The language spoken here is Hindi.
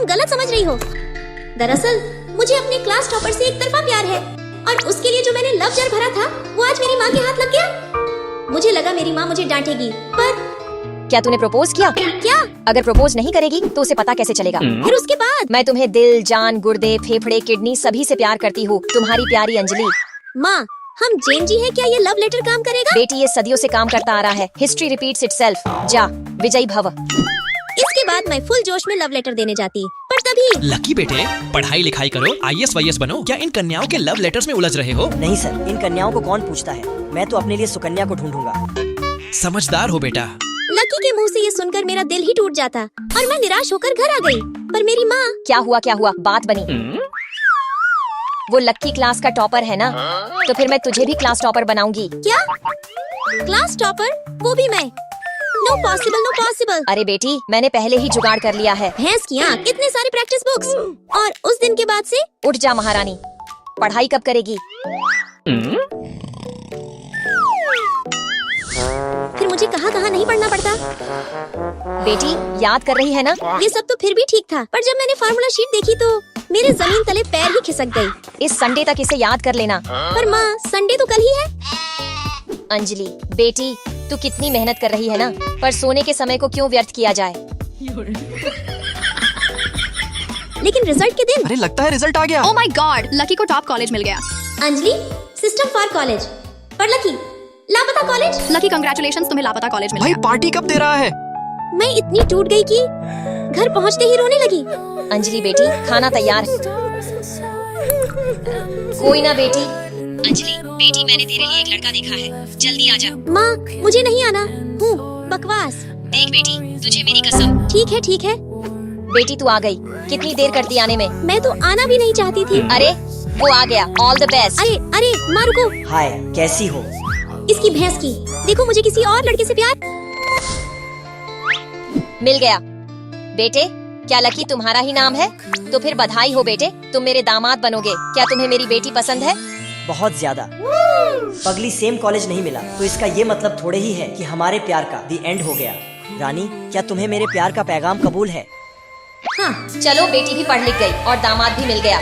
तुम गलत समझ रही हो। दरअसल मुझे अपने क्लास टॉपर से एक तरफा प्यार है और उसके लिए जो मैंने लव जार भरा था वो आज मेरी माँ के हाथ लग गया। मुझे लगा मेरी माँ मुझे डांटेगी, पर क्या तूने प्रपोज किया? क्या? अगर प्रपोज नहीं करेगी तो उसे पता कैसे चलेगा? फिर उसके बाद मैं तुम्हें दिल, जान, गुर्दे, फेफड़े, किडनी सभी से प्यार करती हूँ, तुम्हारी प्यारी अंजलि। माँ, हम जैन जी हैं, क्या ये लव लेटर काम करेगा? बेटी, ये सदियों से काम करता आ रहा है। History repeats itself. जा, विजयी भव। इसके बाद मैं फुल जोश में लव लेटर देने जाती, पर तभी लकी बेटे, पढ़ाई लिखाई करो, IAS वाईएस बनो। क्या इन कन्याओं के लव लेटर्स में उलझ रहे हो? नहीं सर, इन कन्याओं को कौन पूछता है। मैं तो अपने लिए सुकन्या को ढूंढूंगा। समझदार हो बेटा। लकी के मुंह से ये सुनकर मेरा दिल ही टूट जाता और मैं निराश होकर घर आ गई। पर मेरी माँ, क्या हुआ? बात बनी। वो लक्की क्लास का टॉपर है ना, तो फिर मैं तुझे भी क्लास टॉपर बनाऊंगी। क्या? Class topper? वो भी मैं? No possible, no possible. अरे बेटी, मैंने पहले ही जुगाड़ कर लिया है। भैंस की आँख, कितने सारे प्रैक्टिस बुक्स। और उस दिन के बाद से उठ जा महारानी, पढ़ाई कब करेगी? फिर मुझे कहाँ नहीं पढ़ना पड़ता। बेटी, याद कर रही है ना? ये सब तो फिर भी ठीक था, पर जब मैंने फार्मूला शीट देखी तो मेरे जमीन तले पैर ही खिसक गई। इस संडे तक इसे याद कर लेना। पर माँ, संडे तो कल ही है। अंजलि बेटी, तू कितनी मेहनत कर रही है ना, पर सोने के समय को क्यों व्यर्थ किया जाए? लेकिन रिजल्ट के दिन, अरे लगता है रिजल्ट आ गया। ओह माय गॉड, लकी को टॉप कॉलेज मिल गया। अंजलि सिस्टम फॉर कॉलेज, पर लकी लापता कॉलेज। लकी कंग्रेचुलेशंस, तुम्हें लापता कॉलेज मिल भाई गया। पार्टी कब दे रहा है? मैं इतनी टूट गई कि घर पहुँचते ही रोने लगी। अंजलि बेटी, खाना तैयार है। कोई ना बेटी। अंजलि बेटी, मैंने तेरे लिए एक लड़का देखा है, जल्दी आ जा। माँ, मुझे नहीं आना। हूँ बकवास। देख बेटी, तुझे मेरी कसम। ठीक है। बेटी तू आ गई, कितनी देर करती आने में? मैं तो आना भी नहीं चाहती थी। अरे वो आ गया, ऑल द बेस्ट। अरे माँ रुको। हाय, कैसी हो? इसकी भैंस की, देखो मुझे किसी और लड़के से प्यार। मिल गया। बेटे, क्या लकी तुम्हारा ही नाम है? तो फिर बधाई हो बेटे, तुम मेरे दामाद बनोगे। क्या तुम्हें मेरी बेटी पसंद है? बहुत ज्यादा। पगली सेम कॉलेज नहीं मिला तो इसका ये मतलब थोड़े ही है कि हमारे प्यार का दी एंड हो गया। रानी, क्या तुम्हें मेरे प्यार का पैगाम कबूल है? हाँ। चलो, बेटी भी पढ़ लिख गई और दामाद भी मिल गया।